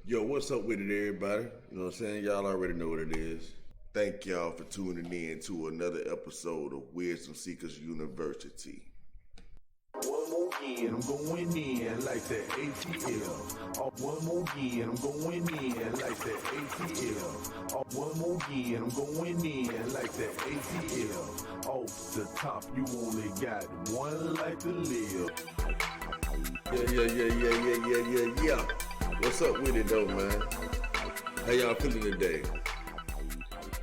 Yo, what's up with it, everybody? You know what I'm saying? Y'all already know what it is. Thank y'all for tuning in to another episode of Wisdom Seekers University. One more again, I'm going in like that ATL. One more again, I'm going in like that ATL. One more again, I'm going in like that ATL. Off the top, you only got one life to live. Yeah. What's up with it though, man? How y'all feeling today?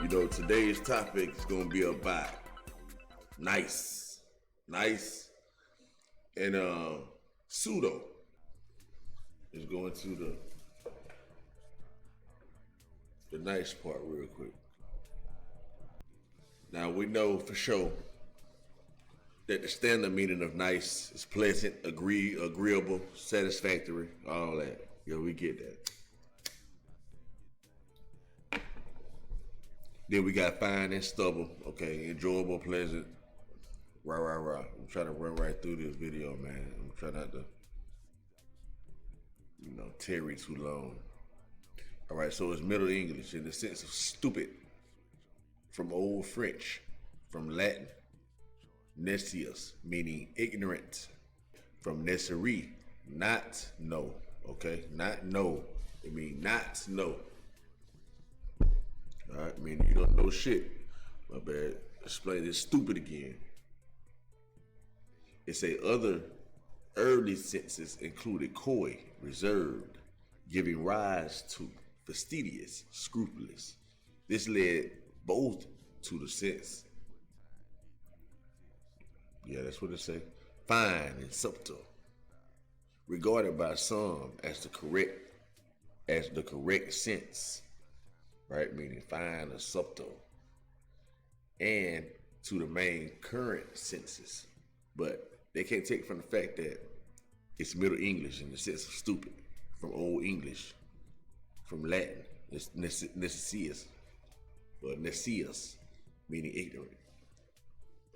You know, today's topic is gonna be about nice, and pseudo is going to the nice part real quick. Now we know for sure that the standard meaning of nice is pleasant, agreeable, satisfactory, all that. Yeah, we get that. Then we got fine and stubble, okay, enjoyable, pleasant, rah. I'm trying to run right through this video, man. I'm trying not to, tarry too long. All right, so it's Middle English in the sense of stupid, from Old French, from Latin, Necius, meaning ignorant, from necessary, not know, okay, not know, it means not know. All right, meaning you don't know shit. My bad. Explain this stupid again. It say other early senses included coy, reserved, giving rise to, fastidious, scrupulous. This led both to the sense. Yeah, that's what it say. Fine and subtle, regarded by some as the correct sense. Right, meaning fine or subtle, and to the main current senses. But they can't take from the fact that it's Middle English in the sense of stupid, from Old English, from Latin, it's Necius, or Necius, meaning ignorant.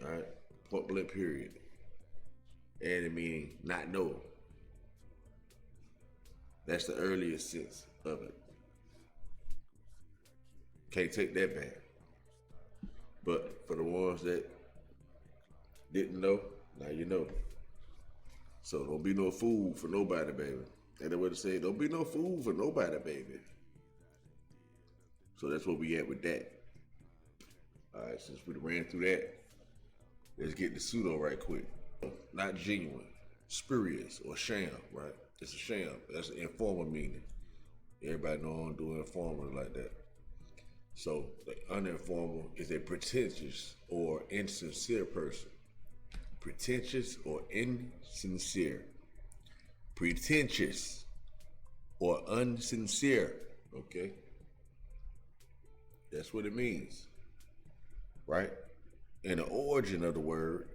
All right, point blank period. And it meaning not know. That's the earliest sense of it. Can't take that back. But for the ones that didn't know, now you know. So don't be no fool for nobody, baby. And they would say, don't be no fool for nobody, baby. So that's where we at with that. All right, since we ran through that, let's get the pseudo right quick. Not genuine, spurious, or sham, right? It's a sham. That's an informal meaning. Everybody know I don't do informal like that. So the uninformal is a pretentious or insincere person. Pretentious or insincere. Pretentious or unsincere. Okay? That's what it means. Right? And the origin of the word,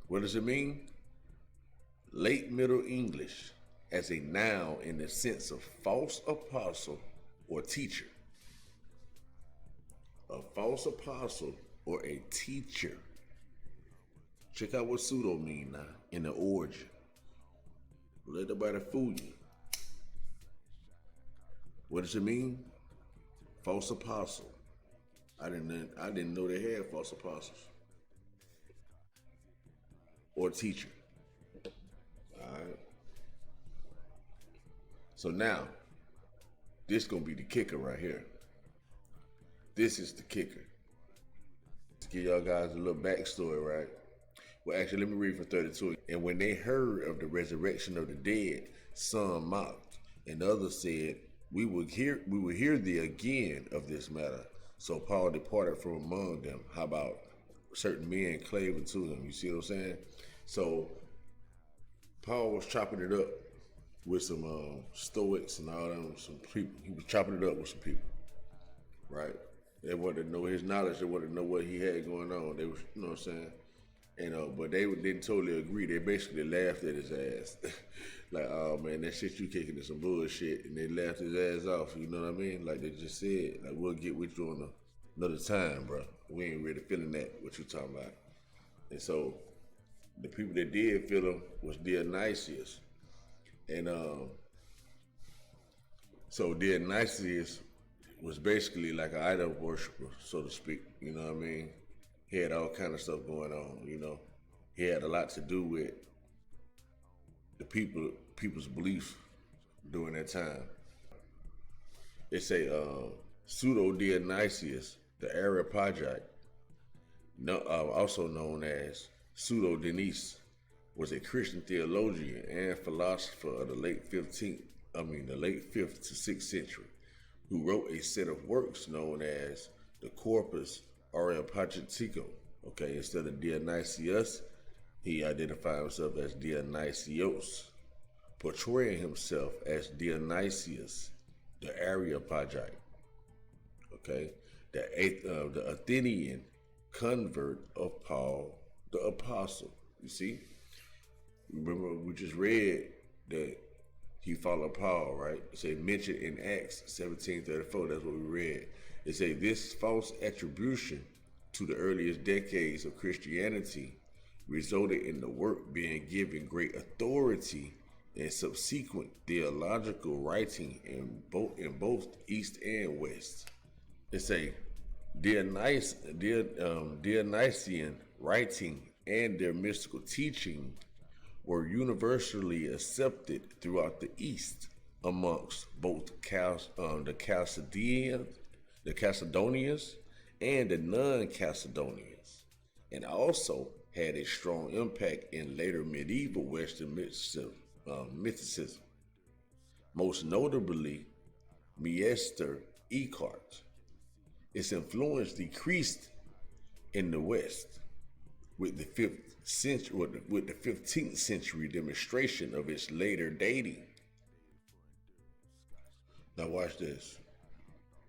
what does it mean? Late Middle English as a noun in the sense of false apostle or teacher. A false apostle or a teacher. Check out what pseudo mean now in the origin. Let nobody fool you. What does it mean? False apostle. I didn't know they had false apostles. Or teacher. Alright. So now, this gonna be the kicker right here. This is the kicker. To give y'all guys a little backstory, right? Well, actually, let me read from 32. And when they heard of the resurrection of the dead, some mocked, and others said, we will hear thee again of this matter. So Paul departed from among them. How about certain men clave unto him? You see what I'm saying? So Paul was chopping it up with some Stoics and all them, some people. He was chopping it up with some people, right? They wanted to know his knowledge. They wanted to know what he had going on. They was, you know what I'm saying? And but they didn't totally agree. They basically laughed at his ass, like, "Oh man, that shit you kicking is some bullshit." And they laughed his ass off. You know what I mean? Like they just said, like, "We'll get with you on another time, bro. We ain't really feeling that. What you talking about?" And so the people that did feel him was Dionysius, and So Dionysius was basically like an idol worshiper, so to speak. You know what I mean? He had all kind of stuff going on. You know, he had a lot to do with the people's beliefs during that time. It's a Pseudo Dionysius, the Areopagite, also known as Pseudo Dionysius, was a Christian theologian and philosopher of the late 5th to 6th century, who wrote a set of works known as the Corpus Areopagitico. Okay, instead of Dionysius, he identified himself as Dionysios, portraying himself as Dionysius, the Areopagite. Okay, the Athenian convert of Paul the Apostle. You see, remember we just read that he followed Paul, right? It say mentioned in Acts 17:34. That's what we read. It say this false attribution to the earliest decades of Christianity resulted in the work being given great authority and subsequent theological writing in both East and West. It's a Dionysian writing and their mystical teaching were universally accepted throughout the East amongst both the Chalcedonians and the non-Chalcedonians, and also had a strong impact in later medieval Western mysticism, most notably Meister Eckhart. Its influence decreased in the West with the 15th century demonstration of its later dating. Now watch this.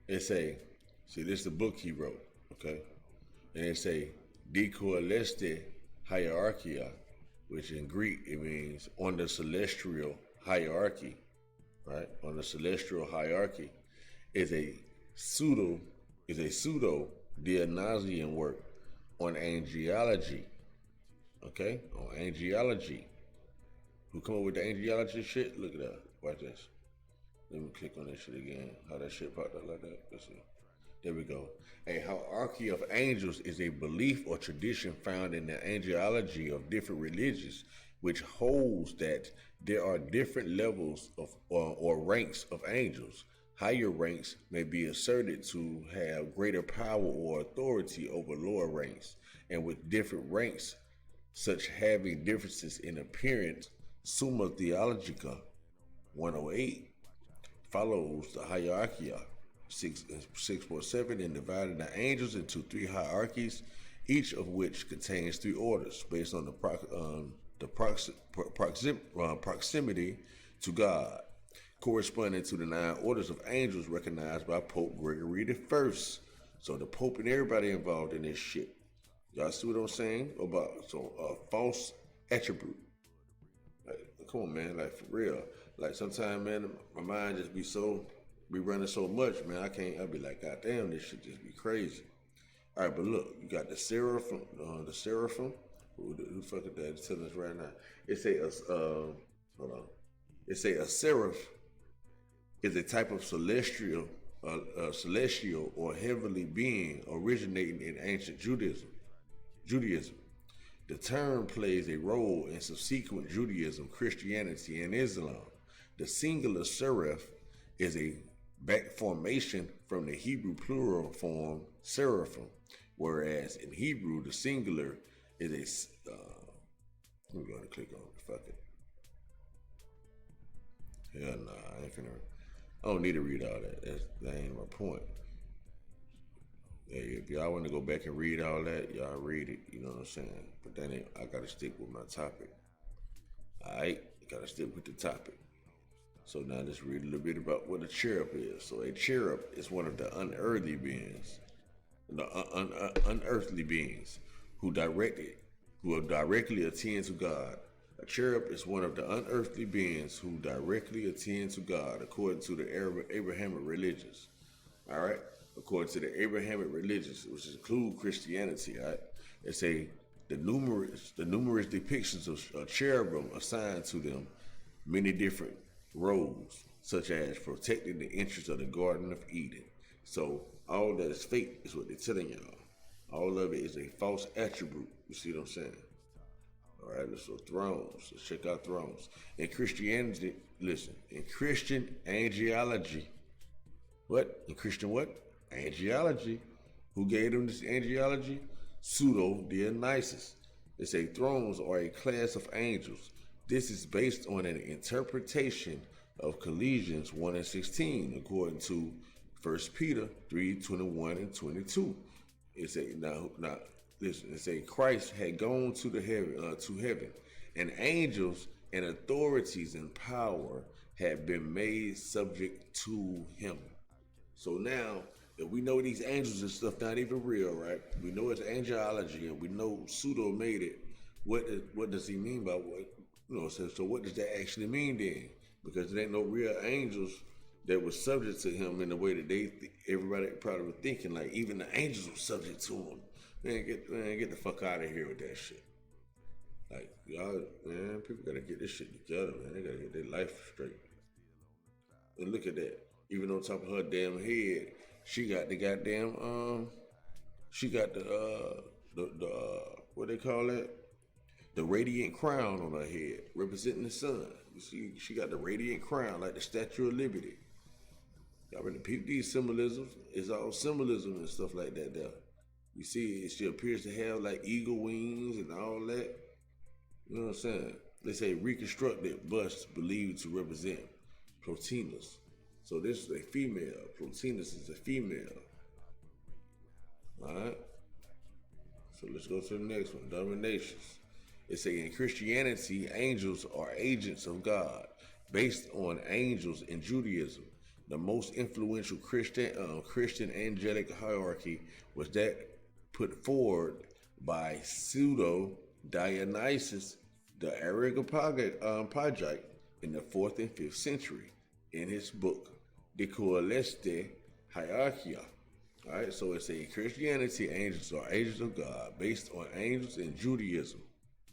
This is the book he wrote, okay? And it's a De Coeleste Hierarchia, which in Greek it means on the celestial hierarchy, right? On the celestial hierarchy is a pseudo Dionysian work on angeology. Okay? On angeology. Who come up with the angeology shit? Look at that. Watch this. Let me click on this shit again. How that shit popped up like that. Let's see. There we go. A hierarchy of angels is a belief or tradition found in the angeology of different religions, which holds that there are different levels of or ranks of angels. Higher ranks may be asserted to have greater power or authority over lower ranks, and with different ranks, such having differences in appearance. Summa Theologica 108 follows the hierarchia 6.7 and divided the angels into three hierarchies, each of which contains three orders based on the proximity to God, corresponding to the 9 orders of angels recognized by Pope Gregory I. So the Pope and everybody involved in this shit. Y'all see what I'm saying about false attribute? Like, come on, man, like for real. Like sometimes, man, my mind just be running so much, man. I'll be like, God damn, this shit just be crazy. All right, but look, you got the seraphim. Who the fuck is that? It's telling us right now. It say hold on. It say a seraph is a type of celestial or heavenly being originating in ancient Judaism. The term plays a role in subsequent Judaism, Christianity, and Islam. The singular seraph is a back formation from the Hebrew plural form seraphim, whereas in Hebrew the singular is a. I'm going to click on it. Fuck it. Hell nah, I don't need to read all that. That ain't my point. Hey, if y'all want to go back and read all that, y'all read it. You know what I'm saying? But then I gotta stick with my topic. Alright, gotta stick with the topic. So now let's read a little bit about what a cherub is. So a cherub is one of the unearthly beings, who directly attend to God. A cherub is one of the unearthly beings who directly attend to God, according to the Abrahamic religions. All right, according to the Abrahamic religions, which include Christianity. All right, they say the numerous depictions of cherubim assigned to them many different roles, such as protecting the interests of the Garden of Eden. So all that is fake is what they're telling y'all. All of it is a false attribute. You see what I'm saying? All right, so thrones. Let's check out thrones. In Christianity, listen, in Christian angeology, what? In Christian what? Angeology. Who gave them this angeology? Pseudo Dionysius. They say thrones are a class of angels. This is based on an interpretation of Colossians 1 and 16, according to 1 Peter 3:21 and 22. It say now listen. It say Christ had gone to heaven, and angels and authorities and power had been made subject to him. So now, if we know these angels and stuff not even real, right? We know it's angelology, and we know Pseudo made it. What does he mean by what? So what does that actually mean then? Because there ain't no real angels that were subject to him in the way that everybody probably was thinking. Like even the angels were subject to him. Man, get the fuck out of here with that shit. Like y'all, man, people gotta get this shit together, man. They gotta get their life straight. And look at that. Even on top of her damn head, she got the goddamn she got the what they call that? The radiant crown on her head, representing the sun. You see, she got the radiant crown, like the Statue of Liberty. Y'all better peep these symbolisms. It's all symbolism and stuff like that there. You see, she appears to have like eagle wings and all that. You know what I'm saying? They say reconstructed bust believed to represent Plotinus. So this is a female. Plotinus is a female. Alright? So let's go to the next one. Dominations. It say in Christianity, angels are agents of God, based on angels in Judaism. The most influential Christian angelic hierarchy was that put forward by Pseudo Dionysius, the Areopagite, in the 4th and 5th century, in his book De Coeleste Hierarchia. All right, so it's a Christianity, angels are agents of God, based on angels in Judaism.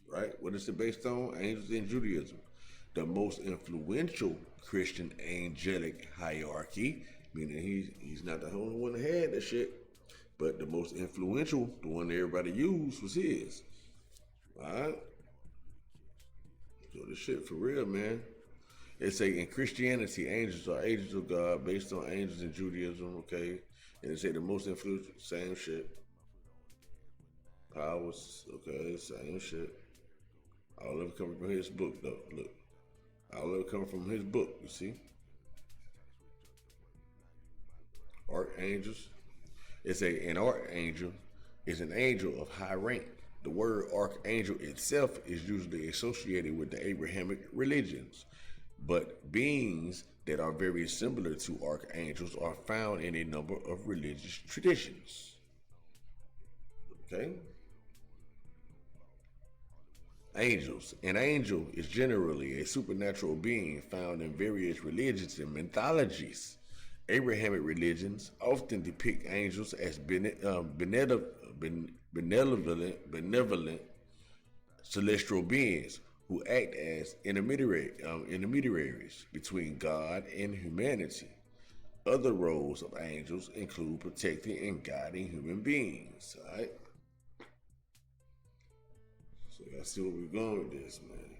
Right? What is it based on? Angels in Judaism. The most influential Christian angelic hierarchy, meaning he's not the only one that had that shit, but the most influential, the one that everybody used, was his. Alright? So this shit for real, man. They say in Christianity, angels are agents of God, based on angels in Judaism, okay? And they say the most influential, same shit. Powers, okay, same shit. All of it coming from his book, though. Look. All of it coming from his book, you see? Archangels. An archangel is an angel of high rank. The word archangel itself is usually associated with the Abrahamic religions, but beings that are very similar to archangels are found in a number of religious traditions. Okay? Angels. An angel is generally a supernatural being found in various religions and mythologies. Abrahamic religions often depict angels as benevolent celestial beings who act as intermediaries between God and humanity. Other roles of angels include protecting and guiding human beings. All right? So y'all see where we're going with this, man.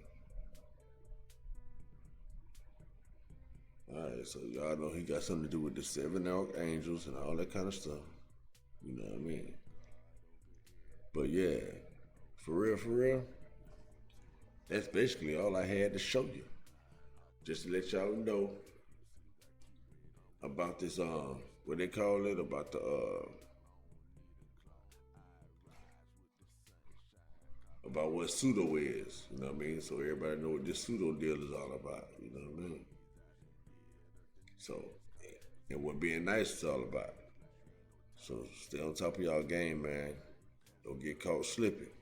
Alright, so y'all know he got something to do with the 7 archangels and all that kind of stuff. You know what I mean? But yeah, for real, that's basically all I had to show you. Just to let y'all know about this, what they call it, about the, about what pseudo is, you know what I mean? So everybody know what this pseudo deal is all about, you know what I mean? So, and what being nice is all about. So stay on top of y'all game, man. Don't get caught slipping.